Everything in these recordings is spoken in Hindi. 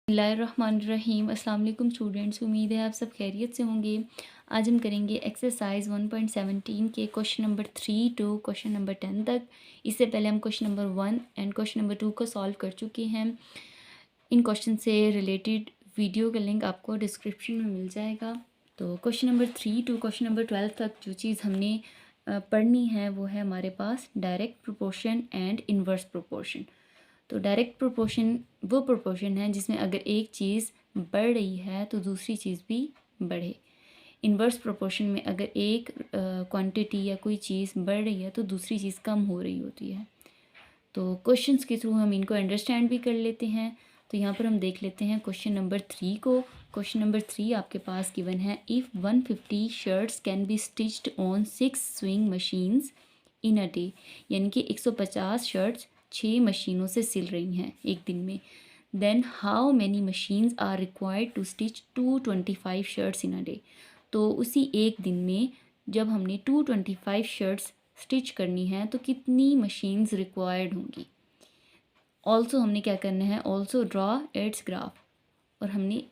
बिस्मिल्लाहिर्रहमानिर्रहीम। अस्सलाम वालेकुम स्टूडेंट्स, उम्मीद है आप सब खैरियत से होंगे। आज हम करेंगे एक्सरसाइज 1.17 के question number 3 to question number 10 तक। इससे पहले हम question number 1 and question number 2 को सॉल्व कर चुके हैं। इन क्वेश्चन से रिलेटेड वीडियो का लिंक आपको डिस्क्रिप्शन में मिल जाएगा। तो question number 3 to question number 12 तक जो चीज़ हमने पढ़नी है वो है हमारे पास direct proportion and inverse proportion. तो डायरेक्ट प्रोपोर्शन वो प्रोपोर्शन है जिसमें अगर एक चीज़ बढ़ रही है तो दूसरी चीज़ भी बढ़े। इन्वर्स प्रोपोर्शन में अगर एक क्वांटिटी या कोई चीज़ बढ़ रही है तो दूसरी चीज़ कम हो रही होती है। तो क्वेश्चंस के थ्रू हम इनको अंडरस्टैंड भी कर लेते हैं। तो यहाँ पर हम देख लेते हैं क्वेश्चन नंबर 3 को। क्वेश्चन नंबर 3 आपके पास गिवन है, if 150 shirts can be stitched on 6 swing machines in a day, यानी कि 150 शर्ट्स 6 मशीनों से सिल रही हैं एक दिन में, then how many machines are required to stitch 225 shirts in a day. तो उसी एक दिन में जब हमने 225 शर्ट्स स्टिच करनी है तो कितनी मशीन्स रिक्वायर्ड होंगी। ऑल्सो हमने क्या करना है, ऑल्सो ड्रॉ इट्स ग्राफ, और हमने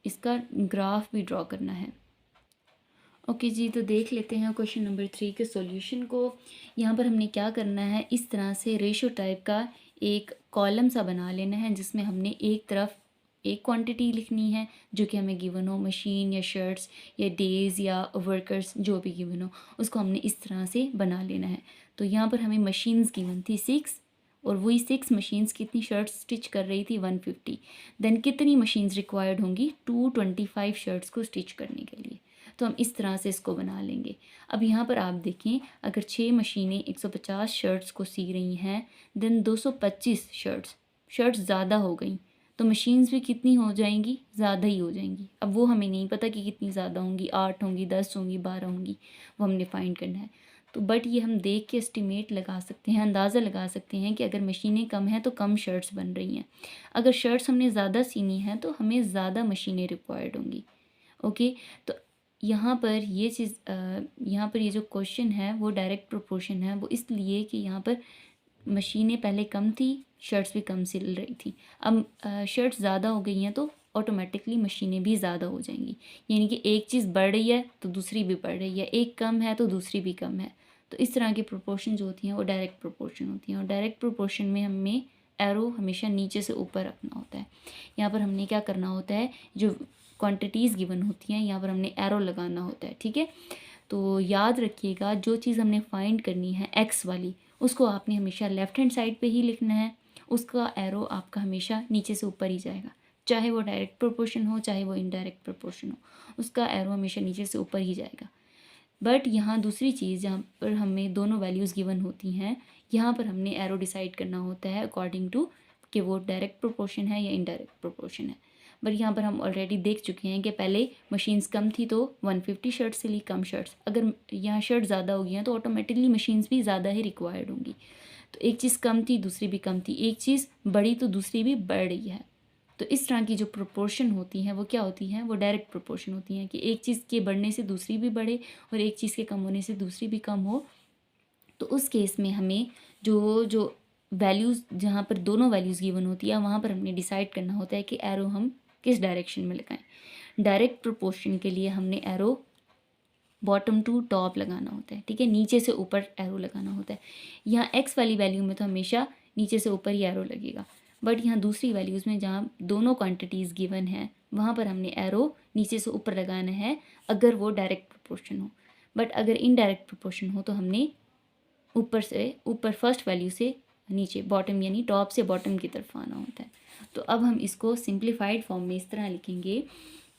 इसका ग्राफ भी ड्रॉ करना है। ओके जी, तो देख लेते हैं क्वेश्चन नंबर 3 के सॉल्यूशन को। यहाँ पर हमने क्या करना है, इस तरह से रेशो टाइप का एक कॉलम सा बना लेना है जिसमें हमने एक तरफ एक क्वांटिटी लिखनी है जो कि हमें गिवन हो, मशीन या शर्ट्स या डेज़ या वर्कर्स जो भी गिवन हो उसको हमने इस तरह से बना लेना है। तो यहाँ पर हमें मशीन्स गिवन थी 6, और वही 6 मशीन्स कितनी शर्ट्स स्टिच कर रही थी, 150। देन कितनी मशीन्स रिक्वायर्ड होंगी 225 शर्ट्स को स्टिच करने के लिए। तो हम इस तरह से इसको बना लेंगे। अब यहाँ पर आप देखें, अगर 6 मशीनें 150 शर्ट्स को सी रही हैं, देन 225 शर्ट्स ज़्यादा हो गई तो मशीन्स भी कितनी हो जाएंगी, ज़्यादा ही हो जाएंगी। अब वो हमें नहीं पता कि कितनी ज़्यादा होंगी, 8 होंगी, 10 होंगी, 12 होंगी, वो हमने फाइंड करना है। तो बट ये हम देख के एस्टिमेट लगा सकते हैं, अंदाज़ा लगा सकते हैं कि अगर मशीनें कम हैं तो कम शर्ट्स बन रही हैं। अगर शर्ट्स हमने ज़्यादा सीनी है तो हमें ज़्यादा मशीनें रिक्वायर्ड होंगी। ओके, तो यहाँ पर ये चीज़ यहाँ पर ये जो क्वेश्चन है वो डायरेक्ट प्रोपोर्शन है, वो इसलिए कि यहाँ पर मशीनें पहले कम थी, शर्ट्स भी कम सिल रही थी। अब शर्ट्स ज़्यादा हो गई हैं तो ऑटोमेटिकली मशीनें भी ज़्यादा हो जाएंगी, यानी कि एक चीज़ बढ़ रही है तो दूसरी भी बढ़ रही है, एक कम है तो दूसरी भी कम है। तो इस तरह की प्रोपोर्शन जो होती हैं वो डायरेक्ट प्रोपोर्शन होती हैं, और डायरेक्ट प्रोपोर्शन में हमें एरो हमेशा नीचे से ऊपर रखना होता है। यहाँ पर हमने क्या करना होता है, जो क्वांटिटीज़ गिवन होती हैं यहाँ पर हमने एरो लगाना होता है, ठीक है। तो याद रखिएगा, जो चीज़ हमने फाइंड करनी है एक्स वाली, उसको आपने हमेशा लेफ़्ट हैंड साइड पे ही लिखना है। उसका एरो आपका हमेशा नीचे से ऊपर ही जाएगा, चाहे वो डायरेक्ट प्रोपोर्शन हो चाहे वो इनडायरेक्ट प्रोपोर्शन हो, उसका एरो हमेशा नीचे से ऊपर ही जाएगा। बट यहाँ दूसरी चीज़, जहाँ पर हमें दोनों वैल्यूज़ गिवन होती हैं, यहाँ पर हमने एरो डिसाइड करना होता है अकॉर्डिंग टू कि वो डायरेक्ट प्रोपोर्शन है या इनडायरेक्ट प्रोपोर्शन है। बट यहाँ पर हम ऑलरेडी देख चुके हैं कि पहले मशीन्स कम थी तो 150 शर्ट्स से ली कम शर्ट्स, अगर यहाँ शर्ट ज़्यादा हो गई हैं तो ऑटोमेटिकली मशीन्स भी ज़्यादा ही रिक्वायर्ड होंगी। तो एक चीज़ कम थी दूसरी भी कम थी, एक चीज़ बढ़ी तो दूसरी भी बढ़ रही है। तो इस तरह की जो प्रोपोर्शन होती हैं वो क्या होती हैं, वो डायरेक्ट प्रोपोर्शन होती हैं कि एक चीज़ के बढ़ने से दूसरी भी बढ़े और एक चीज़ के कम होने से दूसरी भी कम हो। तो उस केस में हमें जो जो वैल्यूज़, जहाँ पर दोनों वैल्यूज़ गिवन होती है वहाँ पर हमने डिसाइड करना होता है कि एरो हम किस डायरेक्शन में लगाएं। डायरेक्ट प्रोपोर्शन के लिए हमने एरो बॉटम टू टॉप लगाना होता है, ठीक है, नीचे से ऊपर एरो लगाना होता है। यहाँ एक्स वाली वैल्यू में तो हमेशा नीचे से ऊपर ही एरो लगेगा, बट यहाँ दूसरी वैल्यूज़ में जहाँ दोनों क्वांटिटीज़ गिवन है वहाँ पर हमने एरो नीचे से ऊपर लगाना है अगर वो डायरेक्ट प्रोपोर्शन हो। बट अगर इनडायरेक्ट प्रोपोर्शन हो तो हमने ऊपर से ऊपर फर्स्ट वैल्यू से नीचे, बॉटम यानी टॉप से बॉटम की तरफ आना होता है। तो अब हम इसको सिंप्लीफाइड फॉर्म में इस तरह लिखेंगे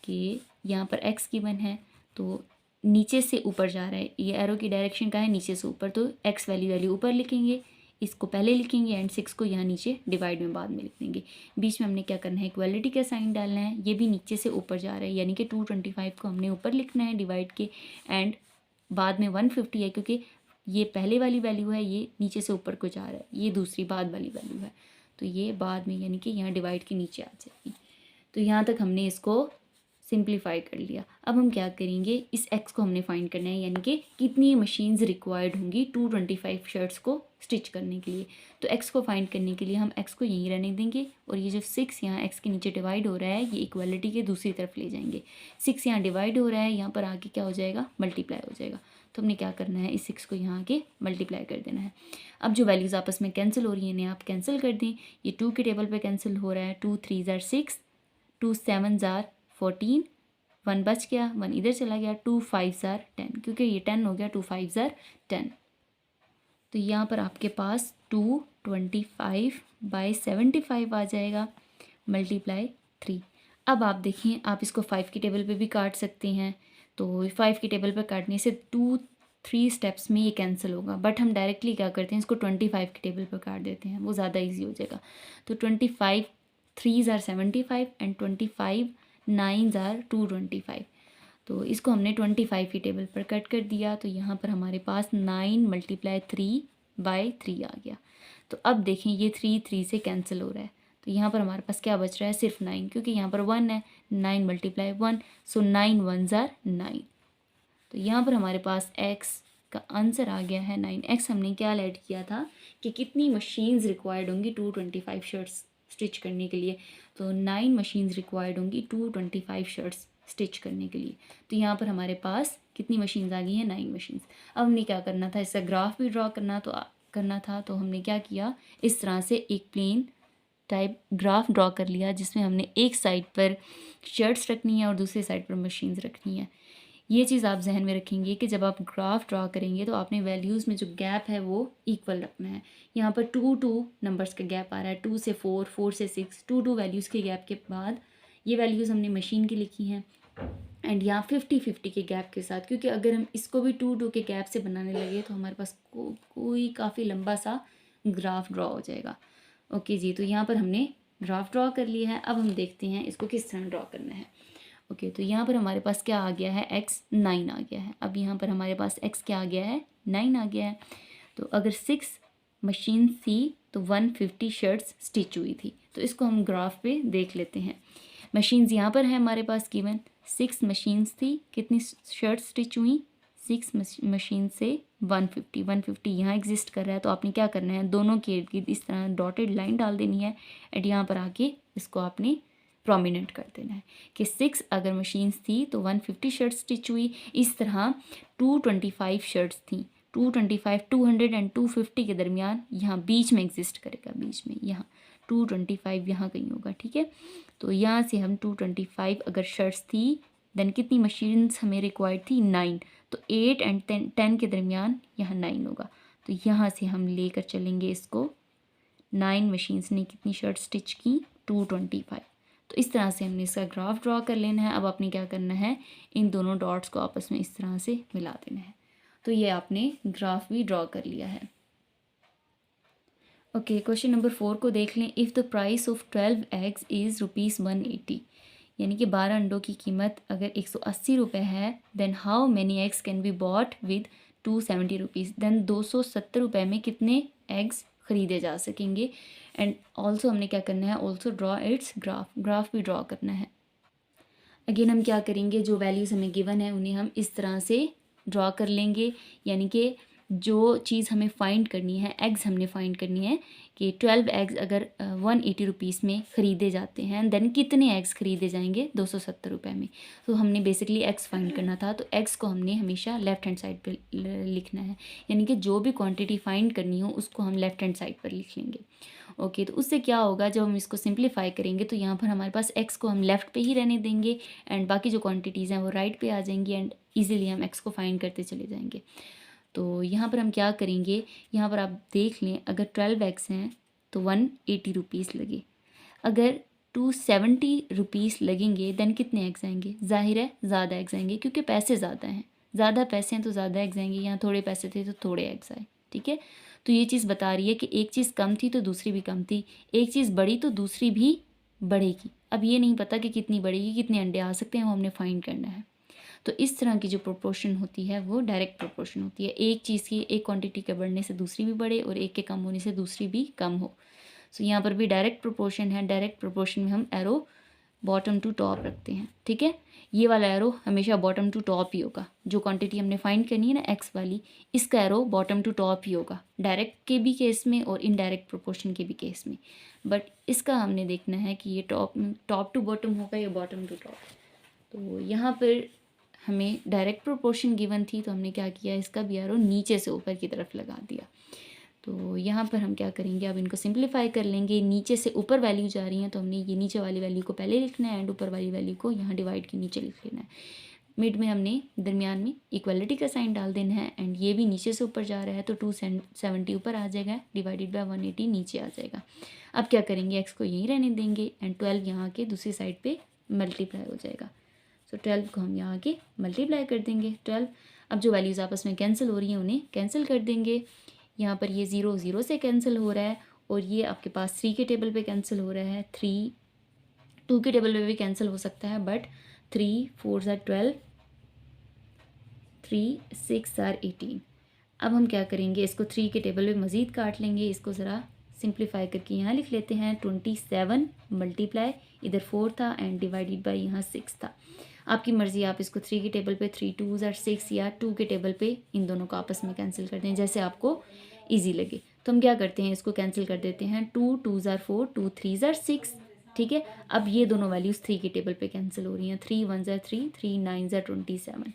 कि यहाँ पर एक्स गिवन है तो नीचे से ऊपर जा रहा है, ये एरो की डायरेक्शन का है नीचे से ऊपर, तो एक्स वैल्यू ऊपर लिखेंगे, इसको पहले लिखेंगे एंड 6 को यहाँ नीचे डिवाइड में बाद में लिख देंगे। बीच में हमने क्या करना है, इक्वलिटी का साइन डालना है, ये भी नीचे से ऊपर जा रहा है यानी कि 225 को हमने ऊपर लिखना है डिवाइड के, एंड बाद में 150 है क्योंकि ये पहले वाली वैल्यू है, ये नीचे से ऊपर को जा रहा है, ये दूसरी बाद वाली वैल्यू है, तो ये बाद में यानी कि यहाँ डिवाइड के नीचे आ जाएगी। तो यहाँ तक हमने इसको सिंप्लीफाई कर लिया। अब हम क्या करेंगे, इस x को हमने फाइंड करना है, यानी कि कितनी मशीन्स रिक्वायर्ड होंगी 225 शर्ट्स को स्टिच करने के लिए। तो x को फाइंड करने के लिए हम x को यहीं रहने देंगे और ये जो 6 यहाँ x के नीचे डिवाइड हो रहा है ये इक्वालिटी के दूसरी तरफ ले जाएंगे। 6 यहाँ डिवाइड हो रहा है, यहाँ पर आके क्या हो जाएगा, मल्टीप्लाई हो जाएगा। तो हमने क्या करना है, इस 6 को यहाँ आके मल्टीप्लाई कर देना है। अब जो वैल्यूज़ आपस में कैंसिल हो रही है इन्हें आप कैंसिल कर दें। ये 2 के टेबल पर कैंसिल हो रहा है, 2 3 ज़ार 6, 2 7 ज़ार 14, 1 बच गया, 1 इधर चला गया, 2 5 ज़ार 10, क्योंकि ये 10 हो गया, 2 5 ज़ार 10। तो यहाँ पर आपके पास 225/75 आ जाएगा मल्टीप्लाई 3। अब आप देखिए, आप इसको 5 की टेबल पे भी काट सकते हैं। तो 5 की टेबल पर काटने से 2-3 स्टेप्स में ये कैंसिल होगा, बट हम डायरेक्टली क्या करते हैं, इसको 25 की टेबल पर काट देते हैं, वो ज़्यादा ईजी हो जाएगा। तो 25 3 ज़ार 75 एंड 25 9 ज़ार 225। तो इसको हमने 25 की टेबल पर कट कर दिया। तो यहाँ पर हमारे पास 9 × 3/3 आ गया। तो अब देखें ये 3 3 से कैंसिल हो रहा है, तो यहाँ पर हमारे पास क्या बच रहा है, सिर्फ 9, क्योंकि यहाँ पर 1 है, 9 × 1, सो 9 1 ज़ार 9। तो यहाँ पर हमारे पास x का आंसर आ गया है 9। x हमने क्या ऐड किया था कि कितनी मशीन्स रिक्वायर्ड होंगी 225 शर्ट्स स्टिच करने के लिए। तो 9 मशीन्स रिक्वायर्ड होंगी 225 शर्ट्स स्टिच करने के लिए। तो यहाँ पर हमारे पास कितनी मशीन्स आ गई हैं, 9 मशीन्स। अब हमने क्या करना था, इसका ग्राफ भी ड्रॉ करना था। तो हमने क्या किया, इस तरह से एक प्लेन टाइप ग्राफ ड्रॉ कर लिया, जिसमें हमने एक साइड पर शर्ट्स रखनी है और दूसरी साइड पर मशीन्स रखनी है। ये चीज़ आप जहन में रखेंगे कि जब आप ग्राफ ड्रॉ करेंगे तो आपने वैल्यूज़ में जो गैप है वो इक्वल रखना है। यहाँ पर 2 नंबर्स का गैप आ रहा है, 2 से 4, 4 से 6, 2 वैल्यूज़ के गैप के बाद ये वैल्यूज़ हमने मशीन की लिखी हैं। एंड यहाँ 50-50 के गैप के साथ, क्योंकि अगर हम इसको भी 2 के गैप से बनाने लगे तो हमारे पास कोई काफ़ी लंबा सा ग्राफ ड्रॉ हो जाएगा। ओके जी, तो यहाँ पर हमने ग्राफ ड्रॉ कर लिया है। अब हम देखते हैं इसको किस तरह ड्रॉ करना है। ओके, तो यहाँ पर हमारे पास क्या आ गया है, x 9 आ गया है। अब यहाँ पर हमारे पास x क्या आ गया है, 9 आ गया है। तो अगर 6 मशीन थी तो 150 शर्ट्स स्टिच हुई थी। तो इसको हम ग्राफ पे देख लेते हैं। मशीन्स यहाँ पर है हमारे पास गिवन, 6 मशीन्स थी, कितनी शर्ट्स स्टिच हुई, 6 मशीन से 150 यहाँ एग्जिस्ट कर रहा है। तो आपने क्या करना है, दोनों के इर्द गिर्द इस तरह डॉटेड लाइन डाल देनी है एंड यहाँ पर आके इसको आपने प्रोमिनेंट कर देना है कि 6 अगर मशीन्स थी तो 150 शर्ट्स स्टिच हुई। इस तरह 225 शर्ट्स थी, 225 200 एंड 250 के दरमियान यहाँ बीच में एग्जिस्ट करेगा, बीच में यहाँ 225 यहाँ कहीं होगा, ठीक है। तो यहाँ से हम 225 अगर शर्ट्स थी देन कितनी मशीन्स हमें रिक्वायर्ड थी, 9। तो 8 एंड 10 के दरमियान यहाँ 9 होगा। तो यहाँ से हम लेकर चलेंगे इसको, 9 मशीन्स ने कितनी शर्ट स्टिच की, 225। तो इस तरह से हमने इसका ग्राफ ड्रॉ कर लेना है। अब आपने क्या करना है, इन दोनों डॉट्स को आपस में इस तरह से मिला देना है। तो ये आपने ग्राफ भी ड्रॉ कर लिया है। ओके, क्वेश्चन नंबर 4 को देख लें। If the price of 12 eggs is ₹180, यानी कि 12 अंडों की कीमत अगर 180 रुपये है, then how many eggs can be bought with 270 rupees, then 270 रुपये में कितने एग्स ख़रीदे जा सकेंगे। एंड ऑल्सो हमने क्या करना है, ऑल्सो ड्रॉ इट्स ग्राफ भी ड्रॉ करना है। अगेन हम क्या करेंगे, जो वैल्यूज़ हमें गिवन है उन्हें हम इस तरह से ड्रॉ कर लेंगे, यानी कि जो चीज़ हमें फ़ाइंड करनी है, एग्स हमने फ़ाइंड करनी है कि 12 एग्स अगर 180 रुपीज़ में ख़रीदे जाते हैं, देन कितने एग्स ख़रीदे जाएंगे 270 रुपये में। तो हमने बेसिकली एग्स फाइंड करना था, तो एग्स को हमने हमेशा लेफ़्ट हैंड साइड पर लिखना है, यानी कि जो भी क्वांटिटी फाइंड करनी हो उसको हम लेफ़्ट हैंड साइड पर लिख लेंगे। ओके, तो उससे क्या होगा, जब हम इसको सिंप्लीफाई करेंगे तो यहाँ पर हमारे पास एक्स को हम लेफ़्ट पे ही रहने देंगे एंड बाकी जो क्वांटिटीज़ हैं वो राइट पे आ जाएंगी एंड इजीली हम एक्स को फाइंड करते चले जाएंगे। तो यहाँ पर हम क्या करेंगे, यहाँ पर आप देख लें, अगर 12 एक्स हैं तो 180 रुपीज़ लगे, अगर 270 रुपीज़ लगेंगे देन कितने एग्स आएंगे, जाहिर है ज़्यादा एग्स आएंगे, क्योंकि पैसे ज़्यादा हैं, ज़्यादा पैसे हैं तो ज़्यादा एग्स आएंगे। यहाँ थोड़े पैसे थे तो थोड़े एग्स आए, ठीक है। तो ये चीज़ बता रही है कि एक चीज़ कम थी तो दूसरी भी कम थी, एक चीज़ बड़ी तो दूसरी भी बढ़ेगी। अब ये नहीं पता कि कितनी बढ़ेगी, कितने अंडे आ सकते हैं, वो हमने फाइंड करना है। तो इस तरह की जो प्रोपोर्शन होती है वो डायरेक्ट प्रोपोर्शन होती है, एक चीज़ की एक क्वांटिटी के बढ़ने से दूसरी भी बढ़े और एक के कम होने से दूसरी भी कम हो। सो यहाँ पर भी डायरेक्ट प्रोपोर्शन है, डायरेक्ट प्रोपोर्शन में हम एरो बॉटम टू टॉप रखते हैं, ठीक है। ये वाला एरो हमेशा बॉटम टू टॉप ही होगा। जो क्वांटिटी हमने फाइंड करनी है ना एक्स वाली, इसका एरो बॉटम टू टॉप ही होगा, डायरेक्ट के भी केस में और इनडायरेक्ट प्रोपोर्शन के भी केस में। बट इसका हमने देखना है कि ये टॉप टू बॉटम होगा या बॉटम टू टॉप। तो यहाँ पर हमें डायरेक्ट प्रोपोर्शन गिवन थी, तो हमने क्या किया, इसका भी एरो नीचे से ऊपर की तरफ लगा दिया। तो यहाँ पर हम क्या करेंगे, अब इनको सिंप्लीफाई कर लेंगे। नीचे से ऊपर वैल्यू जा रही हैं तो हमने ये नीचे वाली वैल्यू को पहले लिखना है एंड ऊपर वाली वैल्यू को यहाँ डिवाइड के नीचे लिख लेना है। मिड में हमने दरमियान में इक्वलिटी का साइन डाल देना है एंड ये भी नीचे से ऊपर जा रहा है तो 270 ऊपर आ जाएगा डिवाइडेड बाय 180 नीचे आ जाएगा। अब क्या करेंगे, एक्स को यहीं रहने देंगे एंड 12 यहाँ के दूसरी साइड पे मल्टीप्लाई हो जाएगा। सो 12 को हम यहाँ के मल्टीप्लाई कर देंगे 12। अब जो वैल्यूज़ आपस में कैंसिल हो रही हैं उन्हें कैंसिल कर देंगे। यहाँ पर ये 0 0 से कैंसिल हो रहा है और ये आपके पास 3 के टेबल पे कैंसिल हो रहा है, 3 2 के टेबल पे भी कैंसिल हो सकता है, बट 3 4 are 12, 3 6 are 18। अब हम क्या करेंगे, इसको 3 के टेबल पे मज़ीद काट लेंगे। इसको ज़रा सिंप्लीफाई करके यहाँ लिख लेते हैं 27 मल्टीप्लाई, इधर 4 था एंड डिवाइडेड बाई यहाँ 6 था। आपकी मर्ज़ी, आप इसको 3 के टेबल पे 3 2 are 6 या 2 के टेबल पे इन दोनों को आपस में कैंसिल कर दें, जैसे आपको ईजी लगे। तो हम क्या करते हैं, इसको कैंसिल कर देते हैं। 2 2 are 4, 2 3 are 6, ठीक है। अब ये दोनों वैल्यूज़ 3 के टेबल पे कैंसिल हो रही हैं। 3 1 are 3, 3 9 are 27।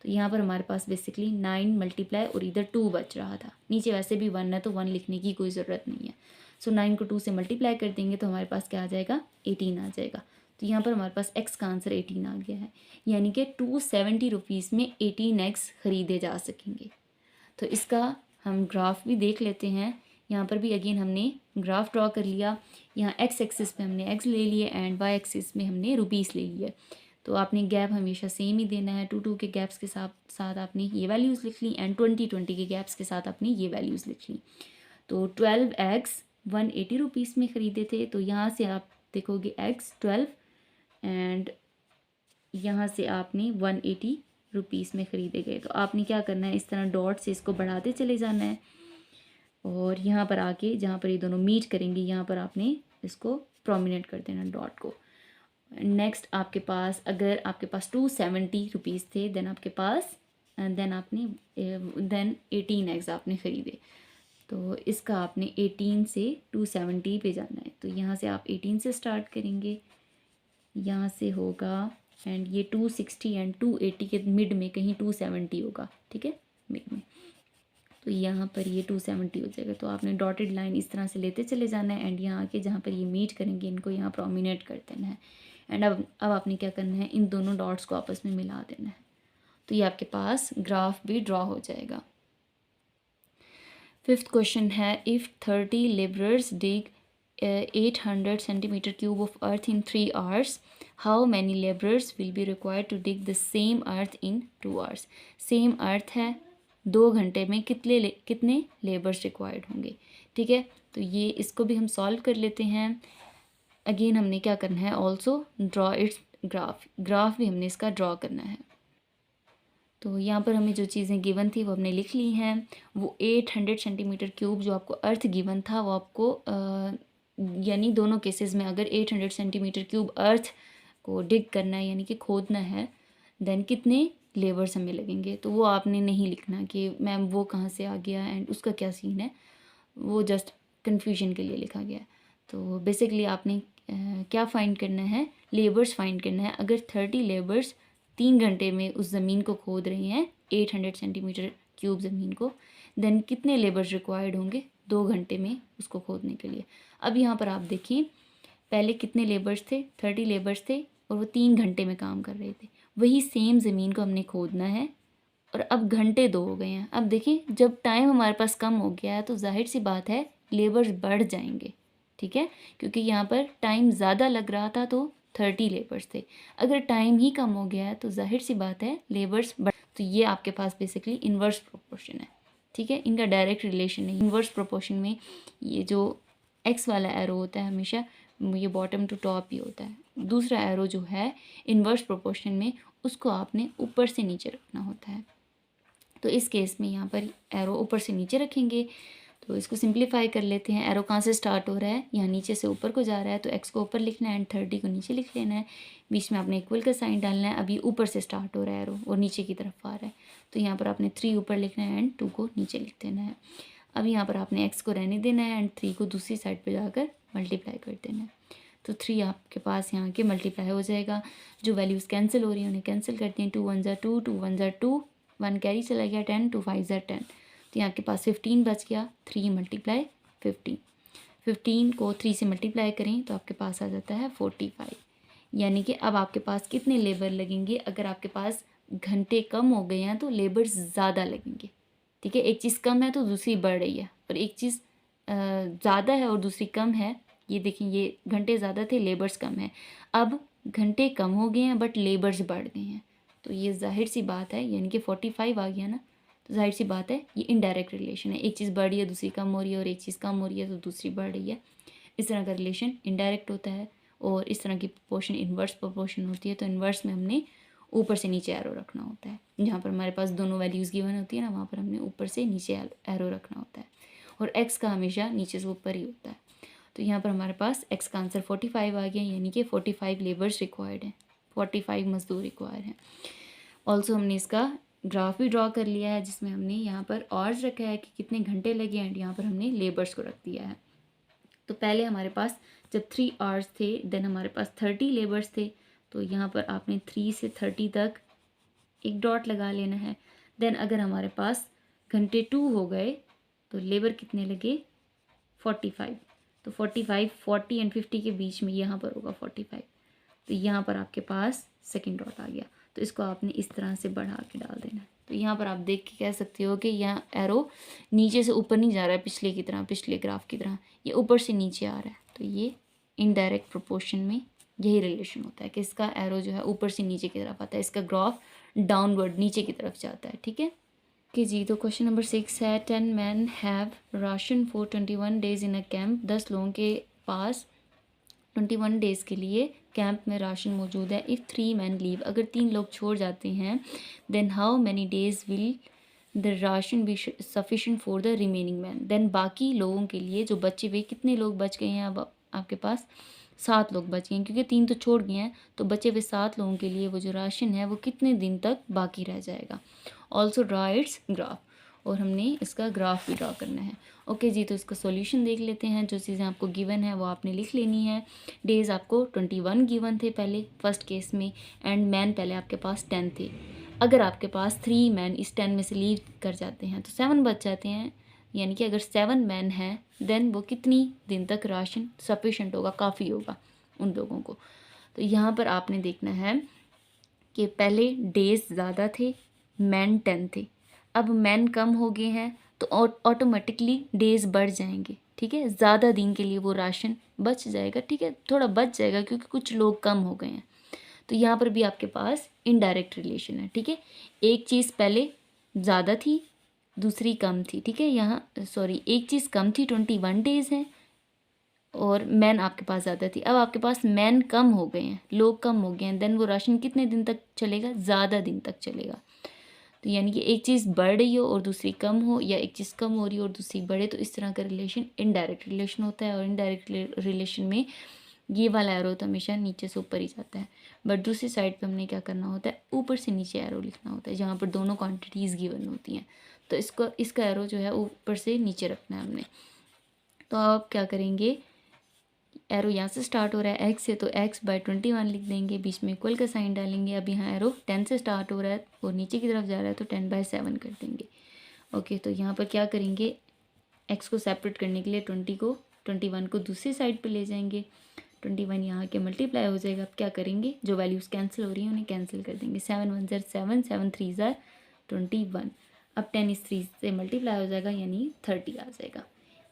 तो यहाँ पर हमारे पास बेसिकली 9 मल्टीप्लाई और इधर 2 बच रहा था। नीचे वैसे भी 1 है तो 1 लिखने की कोई ज़रूरत नहीं है। सो 9 को 2 से मल्टीप्लाई कर देंगे तो हमारे पास क्या आ जाएगा, 18 आ जाएगा। तो यहाँ पर हमारे पास x का आंसर 18 आ गया है, यानी कि 270 रुपीज़ में 18 एक्स ख़रीदे जा सकेंगे। तो इसका हम ग्राफ भी देख लेते हैं। यहाँ पर भी अगेन हमने ग्राफ ड्रॉ कर लिया। यहाँ x एक्सिस पे हमने x ले लिए एंड y एक्सिस में हमने रुपीज़ ले लिए। तो आपने गैप हमेशा सेम ही देना है। 2 2 के गैप्स के साथ साथ आपने ये वैल्यूज़ लिख ली एंड 20 20 के गैप्स के साथ आपने ये वैल्यूज़ लिख ली। तो 12 एक्स 180 रुपीज़ में ख़रीदे थे। तो यहाँ से आप देखोगे x 12 एंड यहाँ से आपने 180 रुपीज़ में ख़रीदे गए। तो आपने क्या करना है, इस तरह डॉट से इसको बढ़ाते चले जाना है और यहाँ पर आके जहाँ पर ये दोनों मीट करेंगे यहाँ पर आपने इसको प्रोमिनेंट कर देना डॉट को। नेक्स्ट आपके पास, अगर आपके पास 270 रुपीज़ थे देन आपके पास देन 18 एग्स आपने ख़रीदे। तो इसका आपने 18 से 270 पे जाना है। तो यहाँ से आप 18 से स्टार्ट करेंगे, यहाँ से होगा एंड ये 260 एंड 280 के मिड में कहीं 270 होगा, ठीक है, मिड में। तो यहाँ पर ये 270 हो जाएगा। तो आपने डॉटेड लाइन इस तरह से लेते चले जाना है एंड यहाँ आके जहाँ पर ये मीट करेंगे इनको यहाँ प्रोमिनेट कर देना है एंड अब आपने क्या करना है, इन दोनों डॉट्स को आपस में मिला देना है। तो ये आपके पास ग्राफ भी ड्रॉ हो जाएगा। 5th क्वेश्चन है, if 30 labourers dig 800 centimeter cube of earth in 3 hours, how many laborers will be required to dig the same earth in 2 hours? Same अर्थ है, 2 घंटे में कितने लेबर्स रिक्वायर्ड होंगे, ठीक है। तो ये इसको भी हम सॉल्व कर लेते हैं। अगेन हमने क्या करना है, ऑल्सो ड्रॉ इट्स ग्राफ भी हमने इसका ड्रॉ करना है। तो यहाँ पर हमें जो चीज़ें गिवन थी वो हमने लिख ली हैं। वो 800 सेंटीमीटर क्यूब जो आपको अर्थ गिवन था वो आपको यानी दोनों केसेस में अगर 800 सेंटीमीटर क्यूब अर्थ को डिग करना है यानी कि खोदना है, देन कितने लेबर्स हमें लगेंगे। तो वो आपने नहीं लिखना कि मैम वो कहाँ से आ गया एंड उसका क्या सीन है, वो जस्ट कन्फ्यूजन के लिए लिखा गया। तो बेसिकली आपने क्या फ़ाइंड करना है, लेबर्स फाइंड करना है। अगर 30 लेबर्स 3 घंटे में उस ज़मीन को खोद रहे हैं 800 सेंटीमीटर क्यूब ज़मीन को, देन कितने लेबर्स रिक्वायर्ड होंगे 2 घंटे में उसको खोदने के लिए। अब यहाँ पर आप देखिए पहले कितने लेबर्स थे, 30 लेबर्स थे और वो 3 घंटे में काम कर रहे थे। वही सेम ज़मीन को हमने खोदना है और अब घंटे 2 हो गए हैं। अब देखिए जब टाइम हमारे पास कम हो गया है तो जाहिर सी बात है लेबर्स बढ़ जाएंगे, ठीक है, क्योंकि यहाँ पर टाइम ज़्यादा लग रहा था तो 30 लेबर्स थे। अगर टाइम ही कम हो गया है तो जाहिर सी बात है लेबर्स बढ़। तो ये आपके पास बेसिकली इन्वर्स प्रोपोर्शन है, ठीक है, इनका डायरेक्ट रिलेशन नहीं। इन्वर्स प्रोपोर्शन में ये जो एक्स वाला एरो होता है हमेशा ये बॉटम टू टॉप ही होता है। दूसरा एरो जो है इन्वर्स प्रोपोर्शन में उसको आपने ऊपर से नीचे रखना होता है। तो इस केस में यहाँ पर एरो ऊपर से नीचे रखेंगे तो इसको सिंप्लीफाई कर लेते हैं। एरो कहाँ से स्टार्ट हो रहा है, यहाँ नीचे से ऊपर को जा रहा है, तो x को ऊपर लिखना है एंड 30 को नीचे लिख लेना है। बीच में आपने इक्वल का साइन डालना है। अभी ऊपर से स्टार्ट हो रहा है एरो और नीचे की तरफ आ रहा है, तो यहाँ पर आपने 3 ऊपर लिखना है एंड 2 को नीचे लिख देना है। अब यहाँ पर आपने x को रहने देना है एंड 3 को दूसरी साइड पर जाकर मल्टीप्लाई कर देना है। तो 3 आपके पास यहाँ के मल्टीप्लाई हो जाएगा। जो वैल्यूज़ कैंसिल हो रही हैं उन्हें कैंसिल करते हैं। 2 1 ज़ा 2, 2 1 ज़ा 2, 1 कैरी चला गया, 10, 2 5 ज़ा 10, तो यहाँ आपके पास 15 बच गया। 3 मल्टीप्लाई 15, 15 को 3 से मल्टीप्लाई करें तो आपके पास आ जाता है 45। यानी कि अब आपके पास कितने लेबर लगेंगे, अगर आपके पास घंटे कम हो गए हैं तो लेबर ज़्यादा लगेंगे। ठीक है, एक चीज़ कम है तो दूसरी बढ़ रही है, और एक चीज़ ज़्यादा है और दूसरी कम है। ये देखें, ये घंटे ज़्यादा थे, लेबर्स कम है। अब घंटे कम हो गए हैं बट लेबर्स बढ़ गए हैं, तो ये जाहिर सी बात है, यानी कि 45 आ गया ना, तो जाहिर सी बात है ये इनडायरेक्ट रिलेशन है। एक चीज़ बढ़ रही है दूसरी कम हो रही है, और एक चीज़ कम हो रही है तो दूसरी बढ़ रही है। इस तरह का रिलेशन इनडायरेक्ट होता है। और इस तरह की प्रोपोर्शन इन्वर्स प्रोपोर्शन होती है, तो इन्वर्स में हमने ऊपर से नीचे एरो रखना होता है। जहाँ पर हमारे पास दोनों वैल्यूज़ गिवन होती है ना, वहाँ पर हमने ऊपर से नीचे एरो रखना होता है, और एक्स का हमेशा नीचे से ऊपर ही होता है। तो यहाँ पर हमारे पास एक्स का आंसर 45 आ गया, यानी कि 45 लेबर्स रिक्वायर्ड हैं, 45 मजदूर रिक्वायर हैं। ऑल्सो हमने इसका ग्राफ भी ड्रॉ कर लिया है, जिसमें हमने यहाँ पर आवर्स रखा है कि कितने घंटे लगे, एंड यहाँ पर हमने लेबर्स को रख दिया है। तो पहले हमारे पास जब 3 आवर्स थे, देन हमारे पास 30 लेबर्स थे, तो यहाँ पर आपने 3 से 30 तक एक डॉट लगा लेना है। देन अगर हमारे पास घंटे 2 हो गए तो लेबर कितने लगे, 45, तो 45 40 एंड 50 के बीच में यहाँ पर होगा 45, तो यहाँ पर आपके पास सेकंड डॉट आ गया। तो इसको आपने इस तरह से बढ़ा के डाल देना है। तो यहाँ पर आप देख के कह सकते हो कि यहाँ एरो नीचे से ऊपर नहीं जा रहा है पिछले की तरह, पिछले ग्राफ की तरह, ये ऊपर से नीचे आ रहा है। तो ये इनडायरेक्ट प्रोपोर्शन में यही रिलेशन होता है कि इसका एरो जो है ऊपर से नीचे की तरफ आता है, इसका ग्राफ डाउनवर्ड नीचे की तरफ जाता है। ठीक है कि जी। तो क्वेश्चन नंबर 6 है, 10 man have ration for 21 days in a camp. 10 लोगों के पास 21 डेज़ के लिए कैंप में राशन मौजूद है। इफ़ 3 मैन लीव, अगर 3 लोग छोड़ जाते हैं, then how many days will the ration be sufficient for the remaining man. Then बाकी लोगों के लिए जो बचे हुए, कितने लोग बच गए हैं, अब आपके पास 7 लोग बच गए हैं, क्योंकि 3 तो छोड़ गए हैं, तो बचे हुए 7 लोगों के लिए वो जो राशन है वो कितने दिन तक बाकी रह जाएगा। ऑल्सो ड्रा इट्स ग्राफ, और हमने इसका ग्राफ भी ड्रा करना है। ओके जी। तो इसका सॉल्यूशन देख लेते हैं। जो चीज़ें आपको गिवन है वो आपने लिख लेनी है। डेज़ आपको 21 गिवन थे पहले फर्स्ट केस में, एंड मैन पहले आपके पास 10 थे। अगर आपके पास 3 मैन इस 10 में से लीव कर जाते हैं तो 7 बच जाते हैं, यानी कि अगर 7 मैन हैं देन वो कितनी दिन तक राशन सफिशेंट होगा, काफ़ी होगा उन लोगों को। तो यहाँ पर आपने देखना है कि पहले डेज़ ज़्यादा थे, मैन 10 थे, अब मैन कम हो गए हैं तो ऑटोमेटिकली डेज़ बढ़ जाएंगे। ठीक है, ज़्यादा दिन के लिए वो राशन बच जाएगा। ठीक है, थोड़ा बच जाएगा क्योंकि कुछ लोग कम हो गए हैं। तो यहाँ पर भी आपके पास इनडायरेक्ट रिलेशन है। ठीक है, एक चीज़ पहले ज़्यादा थी, दूसरी कम थी। ठीक है, यहाँ सॉरी, एक चीज़ कम थी, 21 डेज़ हैं, और मैन आपके पास ज़्यादा थी। अब आपके पास मैन कम हो गए हैं, लोग कम हो गए हैं, देन वो राशन कितने दिन तक चलेगा, ज़्यादा दिन तक चलेगा। तो यानी कि एक चीज़ बढ़ रही हो और दूसरी कम हो, या एक चीज़ कम हो रही हो और दूसरी बढ़े, तो इस तरह का रिलेशन इनडायरेक्ट रिलेशन होता है। और इनडायरेक्ट रिलेशन में ये वाला एरो तो हमेशा नीचे से ऊपर ही जाता है, बट दूसरी साइड पे हमने क्या करना होता है, ऊपर से नीचे एरो लिखना होता है, जहाँ पर दोनों क्वांटिटीज़ गिवन होती हैं। तो इसका एरो जो है ऊपर से नीचे रखना है हमने। तो आप क्या करेंगे, एरो यहाँ से स्टार्ट हो रहा है x से, तो x/21 लिख देंगे, बीच में इक्वल का साइन डालेंगे। अब यहाँ एरो 10 से स्टार्ट हो रहा है और नीचे की तरफ जा रहा है, तो 10/7 कर देंगे। ओके, तो यहाँ पर क्या करेंगे, x को सेपरेट करने के लिए 21 को दूसरी साइड पे ले जाएंगे। 21 यहाँ के मल्टीप्लाई हो जाएगा। अब क्या करेंगे, जो वैल्यूज़ कैंसिल हो रही हैं उन्हें कैंसिल कर देंगे। 7 1 ज़र 7, 7 3 ज़र 21। अब 10 इस 3 से मल्टीप्लाई हो जाएगा, यानी 30 आ जाएगा।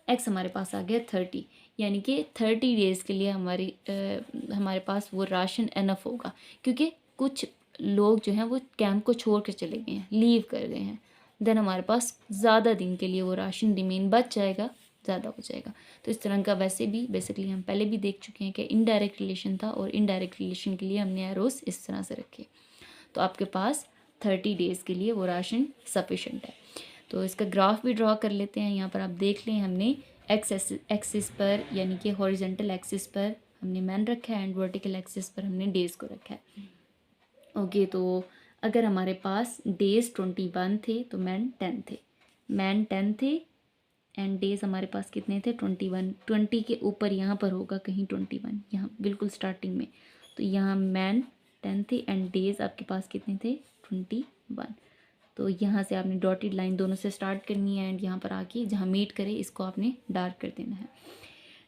x हमारे पास आ गया 30, यानी कि 30 डेज़ के लिए हमारे पास वो राशन इनफ होगा, क्योंकि कुछ लोग जो हैं वो कैंप को छोड़ कर चले गए हैं, लीव कर गए हैं। देन हमारे पास ज़्यादा दिन के लिए वो राशन रिमेन बच जाएगा, ज़्यादा हो जाएगा। तो इस तरह का वैसे भी बेसिकली हम पहले भी देख चुके हैं कि इनडायरेक्ट रिलेशन था, और इनडायरेक्ट रिलेशन के लिए हमने एरोस इस तरह से रखे। तो आपके पास 30 डेज़ के लिए वो राशन सफिशेंट है। तो इसका ग्राफ भी ड्रॉ कर लेते हैं। यहाँ पर आप देख लें, हमने एक्सिस पर यानी कि हॉरिजेंटल एक्सिस पर हमने मैन रखा है एंड वर्टिकल एक्सिस पर हमने डेज़ को रखा है। ओके, तो अगर हमारे पास डेज़ 21 थे तो मैन 10 थे, मैन 10 थे एंड डेज़ हमारे पास कितने थे 21। 20 के ऊपर यहाँ पर होगा कहीं 21, यहाँ बिल्कुल स्टार्टिंग में। तो यहाँ मैन 10 थे एंड डेज़ आपके पास कितने थे 21। तो यहाँ से आपने डॉटेड लाइन दोनों से स्टार्ट करनी है एंड यहाँ पर आके जहाँ मीट करे इसको आपने डार्क कर देना है।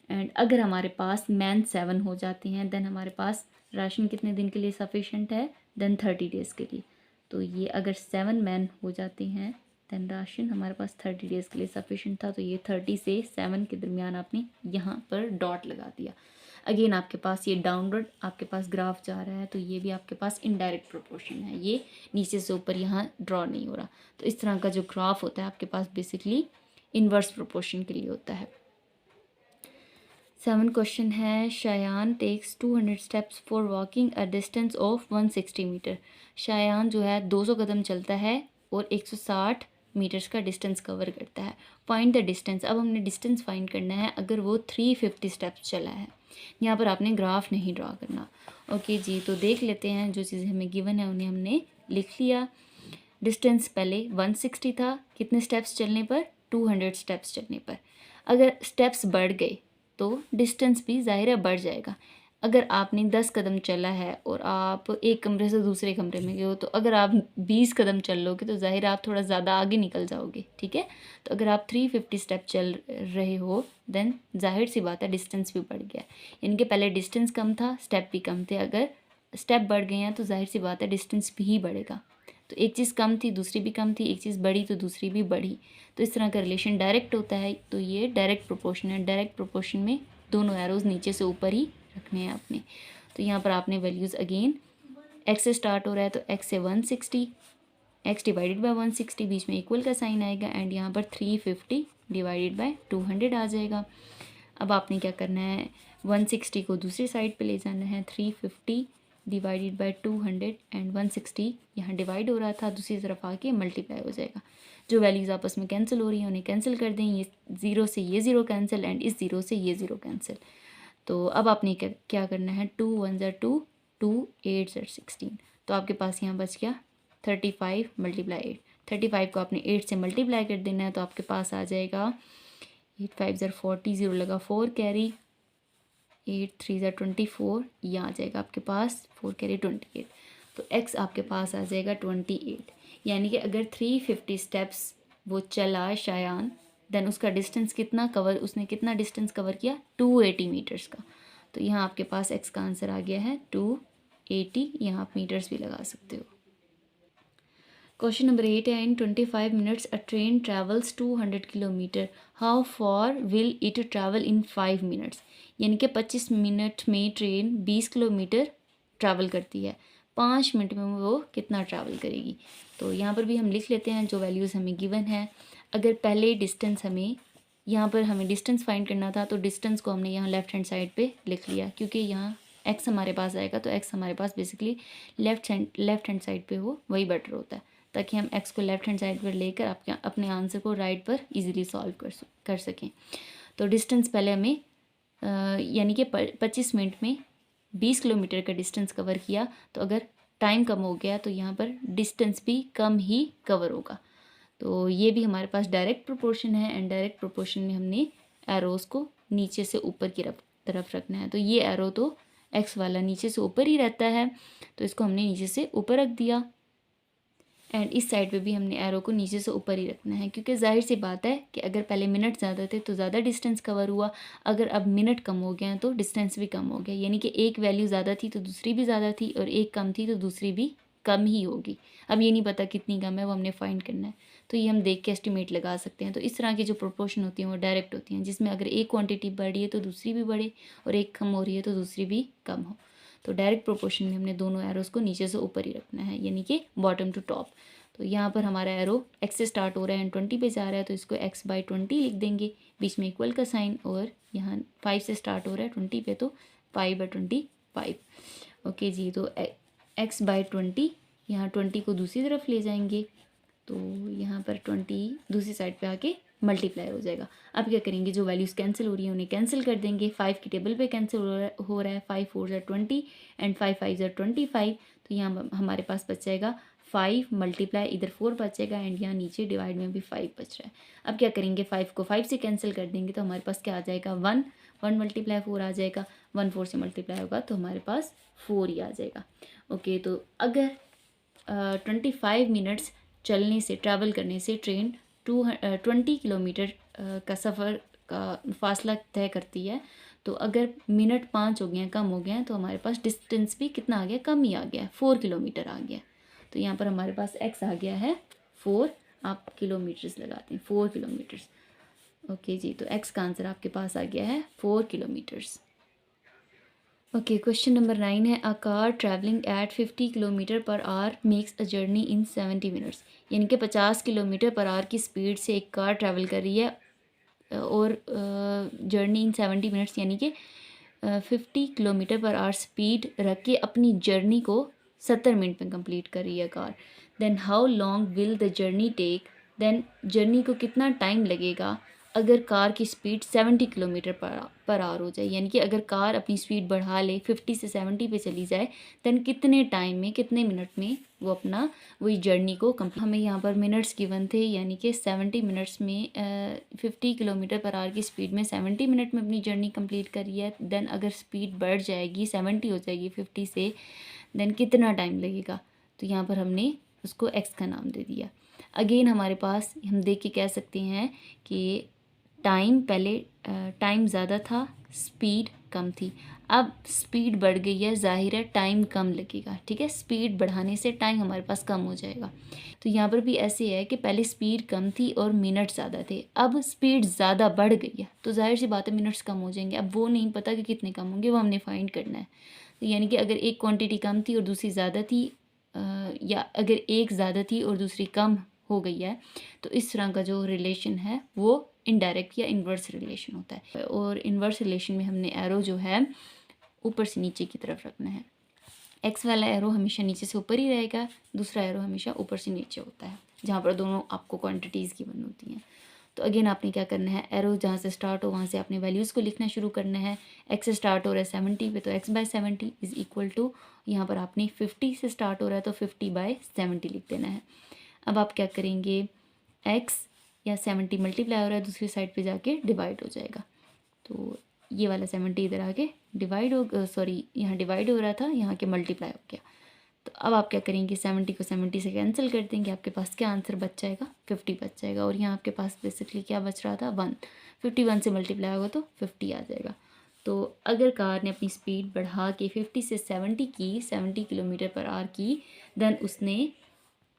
एंड अगर हमारे पास मैन 7 हो जाते हैं देन हमारे पास राशन कितने दिन के लिए सफिशेंट है, देन 30 डेज़ के लिए। तो ये अगर 7 मैन हो जाते हैं देन राशन हमारे पास 30 डेज़ के लिए सफिशेंट था। तो ये 30 से 7 के दरमियान आपने यहाँ पर डॉट लगा दिया। अगेन आपके पास ये डाउनवर्ड आपके पास ग्राफ जा रहा है, तो ये भी आपके पास इनडायरेक्ट प्रोपोर्शन है, ये नीचे से ऊपर यहाँ ड्रॉ नहीं हो रहा। तो इस तरह का जो ग्राफ होता है आपके पास बेसिकली इन्वर्स प्रोपोर्शन के लिए होता है। 7 क्वेश्चन है, Shayan takes 200 steps for walking a distance of 160 metre. Shayan जो है 200 कदम चलता है और 160 मीटर्स का डिस्टेंस कवर करता है। Find the distance. अब हमने डिस्टेंस फाइंड करना है अगर वो 350 स्टेप्स चला है। यहाँ पर आपने ग्राफ नहीं ड्रा करना। ओके जी, तो देख लेते हैं जो चीज़ें हमें गिवन है उन्हें हमने लिख लिया। डिस्टेंस पहले 160 था, कितने स्टेप्स चलने पर 200 स्टेप्स चलने पर। अगर स्टेप्स बढ़ गए तो डिस्टेंस भी ज़ाहिर है बढ़ जाएगा। अगर आपने 10 कदम चला है और आप एक कमरे से दूसरे कमरे में गए हो, तो अगर आप 20 कदम चल लोगे तो ज़ाहिर आप थोड़ा ज़्यादा आगे निकल जाओगे, ठीक है। तो अगर आप 350 स्टेप चल रहे हो देन जाहिर सी बात है डिस्टेंस भी बढ़ गया। यानी कि पहले डिस्टेंस कम था, स्टेप भी कम थे। अगर स्टेप बढ़ गए हैं तो जाहिर सी बात है डिस्टेंस भी बढ़ेगा। तो एक चीज़ कम थी दूसरी भी कम थी, एक चीज़ बढ़ी तो दूसरी भी बढ़ी। तो इस तरह का रिलेशन डायरेक्ट होता है, तो ये डायरेक्ट प्रोपोर्शन है। डायरेक्ट प्रोपोर्शन में दोनों एरोज़ नीचे से ऊपर ही रखने हैं आपने। तो यहाँ पर आपने वैल्यूज़ अगेन एक्स से स्टार्ट हो रहा है तो एक्स से 160, एक्स डिवाइडेड बाय 160, बीच में इक्वल का साइन आएगा एंड यहाँ पर 350 डिवाइडेड बाय 200 आ जाएगा। अब आपने क्या करना है, 160 को दूसरी साइड पे ले जाना है, 350 डिवाइडेड बाय 200 एंड 160 यहाँ डिवाइड हो रहा था, दूसरी तरफ आके मल्टीप्लाई हो जाएगा। जो वैल्यूज़ आपस में कैंसिल हो रही हैं उन्हें कैंसिल कर दें, ये ज़ीरो से ये ज़ीरो कैंसिल एंड इस ज़ीरो से ये ज़ीरो कैंसिल। तो अब आपने क्या करना है, 2 1 ज़ा 2, 2 8 ज़ा 16, तो आपके पास यहाँ बच गया 35 मल्टीप्लाई 8। 35 को आपने 8 से मल्टीप्लाई कर देना है तो आपके पास आ जाएगा 8 5 ज़ा 40, ज़ीरो लगा 4 कैरी, 8 3 ज़ा 24, यहाँ आ जाएगा आपके पास 4 कैरी 28। तो x आपके पास आ जाएगा 28। यानी कि अगर 350 स्टेप्स वो चला शायान देन उसका डिस्टेंस कितना कवर, उसने कितना डिस्टेंस कवर किया 280 मीटर्स का। तो यहाँ आपके पास x का आंसर आ गया है 280। यहाँ आप मीटर्स भी लगा सकते हो। क्वेश्चन नंबर 8 है, इन 25 minutes a train travels 200 kilometre, how for will it travel in 5 minutes. यानी कि 25 मिनट में ट्रेन 20 किलोमीटर ट्रैवल करती है, 5 मिनट में वो कितना ट्रैवल करेगी। तो यहाँ पर भी हम लिख लेते हैं जो वैल्यूज़ हमें गिवन है। अगर पहले डिस्टेंस हमें यहाँ पर हमें डिस्टेंस फाइंड करना था तो डिस्टेंस को हमने यहाँ लेफ़्ट हैंड साइड पे लिख लिया, क्योंकि यहाँ x हमारे पास आएगा तो x हमारे पास बेसिकली लेफ़्ट हैंड साइड पे हो वही बेटर होता है, ताकि हम x को लेफ़्ट हैंड साइड पर लेकर आपके अपने आंसर को राइट पर इजीली सॉल्व कर सकें। तो डिस्टेंस पहले हमें यानी कि 25 मिनट में 20 किलोमीटर का डिस्टेंस कवर किया, तो अगर टाइम कम हो गया तो यहाँ पर डिस्टेंस भी कम ही कवर होगा। तो ये भी हमारे पास डायरेक्ट प्रोपोर्शन है एंड डायरेक्ट प्रोपोर्शन में हमने एरोज़ को नीचे से ऊपर की तरफ रखना है। तो ये एरो तो एक्स वाला नीचे से ऊपर ही रहता है, तो इसको हमने नीचे से ऊपर रख दिया एंड इस साइड पे भी हमने एरो को नीचे से ऊपर ही रखना है, क्योंकि जाहिर सी बात है कि अगर पहले मिनट ज़्यादा थे तो ज़्यादा डिस्टेंस कवर हुआ, अगर अब मिनट कम हो गए हैं तो डिस्टेंस भी कम हो गया। यानी कि एक वैल्यू ज़्यादा थी तो दूसरी भी ज़्यादा थी और एक कम थी तो दूसरी भी कम ही होगी। अब ये नहीं पता कितनी कम है, वो हमने फाइंड करना है, तो ये हम देख के एस्टिमेट लगा सकते हैं। तो इस तरह की जो प्रोपोर्शन होती हैं वो डायरेक्ट होती हैं, जिसमें अगर एक क्वांटिटी बढ़ी है तो दूसरी भी बढ़े और एक कम हो रही है तो दूसरी भी कम हो। तो डायरेक्ट प्रोपोर्शन में हमने दोनों एरोज़ को नीचे से ऊपर ही रखना है, यानी कि बॉटम टू टॉप। तो यहाँ पर हमारा एरो x से स्टार्ट हो रहा है एंड 20 पे जा रहा है, तो इसको x/20 लिख देंगे, बीच में इक्वल का साइन, और यहाँ 5 से स्टार्ट हो रहा है 20 पे तो 5/25। ओके जी, तो x/20 यहाँ 20 को दूसरी तरफ ले जाएंगे तो यहाँ पर 20 दूसरी साइड पे आके मल्टीप्लाई हो जाएगा। अब क्या करेंगे, जो वैल्यूज़ कैंसिल हो रही हैं उन्हें कैंसिल कर देंगे। 5 की टेबल पे कैंसिल हो रहा है 5 4 ज़ा 20 एंड 5 5 ज़ा 25। तो यहाँ हमारे पास बच जाएगा 5 मल्टीप्लाई, इधर 4 बचेगा एंड यहाँ नीचे डिवाइड में भी 5 बच रहा है। अब क्या करेंगे, 5 को 5 से कैंसिल कर देंगे तो हमारे पास क्या आ जाएगा 1 1 मल्टीप्लाई 4 आ जाएगा। 1 4 से मल्टीप्लाई होगा तो हमारे पास 4 ही आ जाएगा। ओके, तो अगर 25 मिनट्स चलने से, ट्रैवल करने से ट्रेन 20 किलोमीटर का सफ़र का फासला तय करती है, तो अगर मिनट 5 हो गए हैं, कम हो गए हैं, तो हमारे पास डिस्टेंस भी कितना आ गया, कम ही आ गया, 4 किलोमीटर आ गया। तो यहाँ पर हमारे पास x आ गया है 4, आप किलोमीटर्स लगाते हैं 4 किलोमीटर्स। ओके जी, तो x का आंसर आपके पास आ गया है 4 किलोमीटर्स। ओके, क्वेश्चन नंबर 9 है, a car travelling eight 50 kilometre per hour makes a journey in 70 minutes. यानी कि 50 किलोमीटर पर आवर की स्पीड से एक कार ट्रैवल कर रही है और जर्नी इन 70 मिनट्स, यानी कि 50 किलोमीटर पर आवर स्पीड रख के अपनी जर्नी को 70 मिनट में कंप्लीट कर रही है car. Then how long will the journey take, then journey को कितना टाइम लगेगा अगर कार की स्पीड 70 किलोमीटर पर आवर हो जाए। यानी कि अगर कार अपनी स्पीड बढ़ा ले, 50 से 70 पे चली जाए, देन कितने टाइम में, कितने मिनट में वो अपना वही जर्नी को कंप्लीट। हमें यहाँ पर मिनट्स गिवन थे, यानी कि 70 मिनट्स में 50 किलोमीटर पर आवर की स्पीड में 70 मिनट में अपनी जर्नी कंप्लीट करी है। देन अगर स्पीड बढ़ जाएगी, 70 हो जाएगी 50 से, देन कितना टाइम लगेगा, तो यहाँ पर हमने उसको एक्स का नाम दे दिया। अगेन हमारे पास हम देख के कह सकते हैं कि टाइम पहले टाइम ज़्यादा था, स्पीड कम थी, अब स्पीड बढ़ गई है, जाहिर है टाइम कम लगेगा। ठीक है, स्पीड बढ़ाने से टाइम हमारे पास कम हो जाएगा। तो यहाँ पर भी ऐसे है कि पहले स्पीड कम थी और मिनट ज़्यादा थे, अब स्पीड ज़्यादा बढ़ गई है, तो जाहिर सी बात है मिनट्स कम हो जाएंगे। अब वो नहीं पता कि कितने कम होंगे, वो हमने फाइंड करना है। तो यानी कि अगर एक क्वांटिटी कम थी और दूसरी ज़्यादा थी, या अगर एक ज़्यादा थी और दूसरी कम हो गई है, तो इस तरह का जो रिलेशन है वो इनडायरेक्ट या इन्वर्स रिलेशन होता है। और इन्वर्स रिलेशन में हमने एरो जो है ऊपर से नीचे की तरफ रखना है। एक्स वाला एरो हमेशा नीचे से ऊपर ही रहेगा, दूसरा एरो हमेशा ऊपर से नीचे होता है, जहाँ पर दोनों आपको क्वांटिटीज़ की बन होती हैं। तो अगेन आपने क्या करना है, एरो जहाँ से स्टार्ट हो वहाँ से आपने वैल्यूज़ को लिखना शुरू करना है। एक्स से स्टार्ट हो रहा है 70 पे, तो x/70 इज़ इक्वल टू, यहाँ पर आपने 50 से स्टार्ट हो रहा है तो 50/70 लिख देना है। अब आप क्या करेंगे, x या 70 मल्टीप्लाई हो रहा है, दूसरी साइड पे जाके डिवाइड हो जाएगा। तो ये वाला 70 इधर आके डिवाइड हो, सॉरी यहाँ डिवाइड हो रहा था, यहाँ के मल्टीप्लाई हो गया। तो अब आप क्या करेंगे, 70 को 70 से कैंसिल कर देंगे, आपके पास क्या आंसर बच जाएगा, 50 बच जाएगा। और यहाँ आपके पास बेसिकली क्या बच रहा था, 1, 51 से मल्टीप्लाई होगा तो 50 आ जाएगा। तो अगर कार ने अपनी स्पीड बढ़ा के 50 से 70 की, 70 किलोमीटर पर आवर की, देन उसने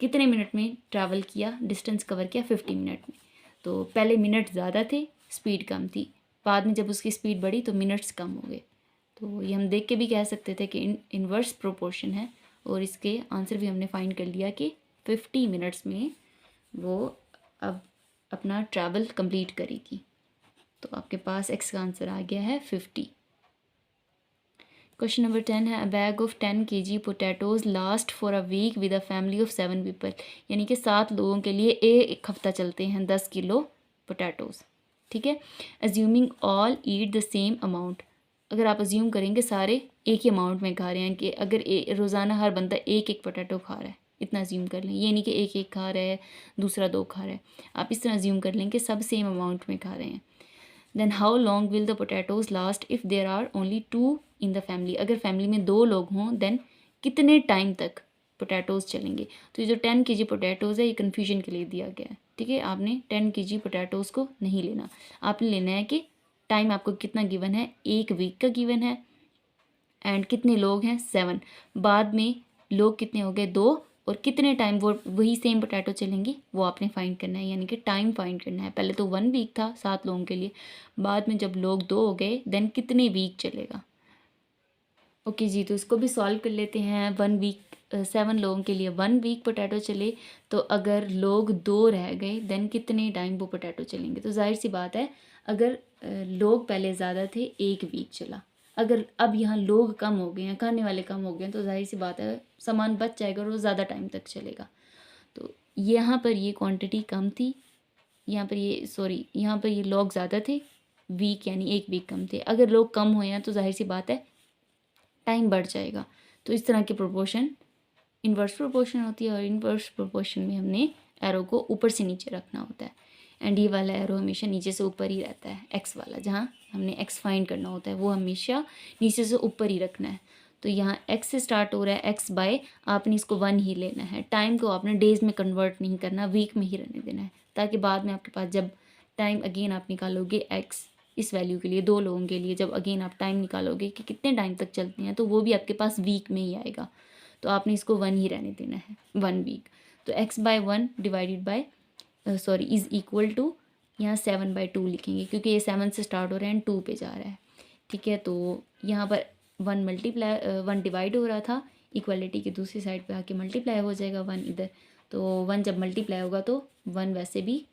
कितने मिनट में ट्रैवल किया, डिस्टेंस कवर किया 50 मिनट में। तो पहले मिनट ज़्यादा थे, स्पीड कम थी, बाद में जब उसकी स्पीड बढ़ी तो मिनट्स कम हो गए। तो ये हम देख के भी कह सकते थे कि इन्वर्स प्रोपोर्शन है, और इसके आंसर भी हमने फाइंड कर लिया कि 50 मिनट्स में वो अब अपना ट्रैवल कंप्लीट करेगी। तो आपके पास एक्स का आंसर आ गया है 50। क्वेश्चन नंबर 10 है, a bag of 10 kg potatoes last for a week with a family of 7 people. यानी कि 7 लोगों के लिए एक हफ्ता चलते हैं 10 किलो पोटैटोज़। ठीक है, assuming all eat the same amount. अगर आप अज्यूम करेंगे सारे एक ही अमाउंट में खा रहे हैं, कि अगर रोज़ाना हर बंदा एक एक पोटैटो खा रहा है, इतना अज्यूम कर लें, ये नहीं कि एक एक खा रहा है दूसरा 2 खा रहा है, आप इस तरह अज्यूम कर लें कि सब सेम अमाउंट में खा रहे हैं। Then how long will the potatoes last if there are only 2 in the family. अगर फैमिली में 2 लोग हों, देन कितने टाइम तक पोटैटोज़ चलेंगे। तो ये जो 10 kg पोटैटोज़ है, ये कन्फ्यूजन के लिए दिया गया है। ठीक है, आपने 10 kg पोटैटोज़ को नहीं लेना, आपने लेना है कि टाइम आपको कितना गिवन है, 1 वीक का गिवन है, एंड कितने लोग हैं 7, बाद में लोग कितने हो गए 2, और कितने टाइम वो वही सेम पोटैटो चलेंगी वो आपने फाइंड करना है, यानी कि टाइम फाइंड करना है। पहले तो 1 वीक था 7 लोगों के लिए, बाद में जब लोग 2 हो गए, देन कितने वीक चलेगा। ओके जी, तो इसको भी सॉल्व कर लेते हैं। 1 वीक 7 लोगों के लिए 1 वीक पोटैटो चले, तो अगर लोग 2 रह गए, देन कितने टाइम वो पोटैटो चलेंगे। तो जाहिर सी बात है, अगर लोग पहले ज़्यादा थे 1 वीक चला, अगर अब यहाँ लोग कम हो गए हैं, खाने वाले कम हो गए हैं, तो जाहिर सी बात है सामान बच जाएगा और वो ज़्यादा टाइम तक चलेगा। तो यहाँ पर ये क्वांटिटी कम थी, यहाँ पर ये सॉरी यहाँ पर ये लोग ज़्यादा थे, वीक यानी एक वीक कम थे। अगर लोग कम हुए हैं तो जाहिर सी बात है टाइम बढ़ जाएगा। तो इस तरह के प्रोपोर्शन इन्वर्स प्रोपोर्शन होती है, और इन्वर्स प्रोपोर्शन में हमने एरो को ऊपर से नीचे रखना होता है, एंड ये वाला एरो हमेशा नीचे से ऊपर ही रहता है। एक्स वाला जहाँ हमने एक्स फाइंड करना होता है वो हमेशा नीचे से ऊपर ही रखना है। तो यहाँ एक्स से स्टार्ट हो रहा है, एक्स बाय आपने इसको 1 ही लेना है। टाइम को आपने डेज़ में कन्वर्ट नहीं करना, वीक में ही रहने देना है, ताकि बाद में आपके पास जब टाइम अगेन आप निकालोगे एक्स इस वैल्यू के लिए 2 लोगों के लिए, जब अगेन आप टाइम निकालोगे कि कितने टाइम तक चलते हैं, तो वो भी आपके पास वीक में ही आएगा। तो आपने इसको 1 ही रहने देना है, 1 वीक। तो X by 1 divided by sorry is equal to यहाँ 7/2 लिखेंगे, क्योंकि ये 7 से स्टार्ट हो रहा है एंड 2 पे जा रहा है। ठीक है, तो यहाँ पर 1 डिवाइड हो रहा था, इक्वलिटी की दूसरी साइड पे आके मल्टीप्लाई हो जाएगा 1 इधर। तो 1 जब मल्टीप्लाई होगा तो 1 वैसे भी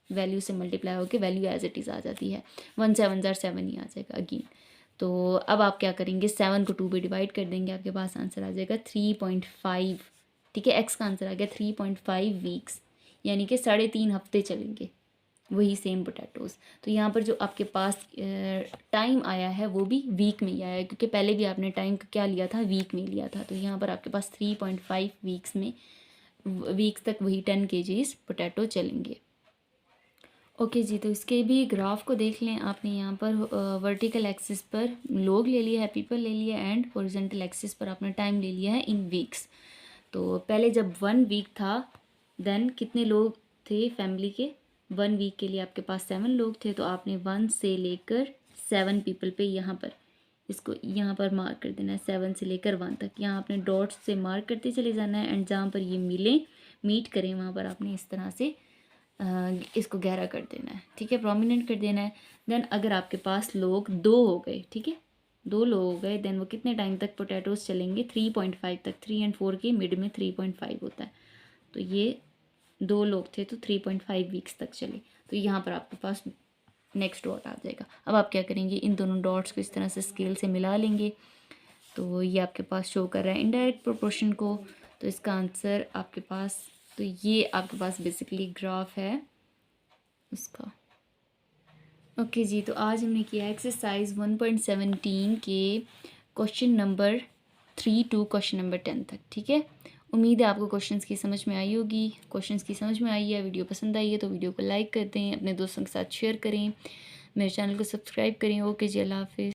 वैल्यू से मल्टीप्लाई होकर वैल्यू एज इट इज़ आ जाती है, 1 7 ज़ार 7 ही आ जाएगा अगेन। तो अब आप क्या करेंगे, 7 को 2 पे डिवाइड कर देंगे, आपके पास आंसर आ जाएगा 3.5। ठीक है, एक्स का आंसर आ गया 3.5 वीक्स, यानी कि 3.5 हफ्ते चलेंगे वही सेम पोटैटोज़। तो यहाँ पर जो आपके पास टाइम आया है वो भी वीक में ही आया है, क्योंकि पहले भी आपने टाइम क्या लिया था, वीक में लिया था। तो यहाँ पर आपके पास 3.5 वीक्स में वीक्स तक वही 10 kgs पोटैटो चलेंगे। ओके जी, तो इसके भी ग्राफ को देख लें। आपने यहाँ पर वर्टिकल एक्सिस पर लोग ले लिया है, पीपल ले लिया, एंड हॉरिजॉन्टल एक्सिस पर आपने टाइम ले लिया है इन वीक्स। तो पहले जब 1 वीक था देन कितने लोग थे फैमिली के, 1 वीक के लिए आपके पास 7 लोग थे। तो आपने 1 से लेकर 7 पीपल पे यहाँ पर इसको यहाँ पर मार्क कर देना है, 7 से लेकर 1 तक। यहाँ आपने डॉट्स से मार्क करते चले जाना है, एंड जहाँ पर ये मीट करें वहाँ पर आपने इस तरह से इसको गहरा कर देना है। ठीक है, प्रोमिनेंट कर देना है। देन अगर आपके पास लोग 2 हो गए, ठीक है 2 लोग हो गए, देन वो कितने टाइम तक पोटैटोज़ चलेंगे, 3.5 तक। 3 एंड 4 के मिड में 3.5 होता है। तो ये 2 लोग थे तो 3.5 वीक्स तक चले। तो यहाँ पर आपके पास नेक्स्ट डॉट आ जाएगा। अब आप क्या करेंगे, इन दोनों डॉट्स को इस तरह से स्केल से मिला लेंगे। तो ये आपके पास शो कर रहा है इनडायरेक्ट प्रोपोर्शन को। तो इसका आंसर आपके पास, तो ये आपके पास बेसिकली ग्राफ है उसका। ओके जी, तो आज हमने किया एक्सरसाइज 1.17 के question number 3 to question number 10 तक। ठीक है, उम्मीद है आपको क्वेश्चंस की समझ में आई होगी। क्वेश्चंस की समझ में आई है, वीडियो पसंद आई है तो वीडियो को लाइक कर दें, अपने दोस्तों के साथ शेयर करें, मेरे चैनल को सब्सक्राइब करें। ओके जी, अल्लाह हाफिज़।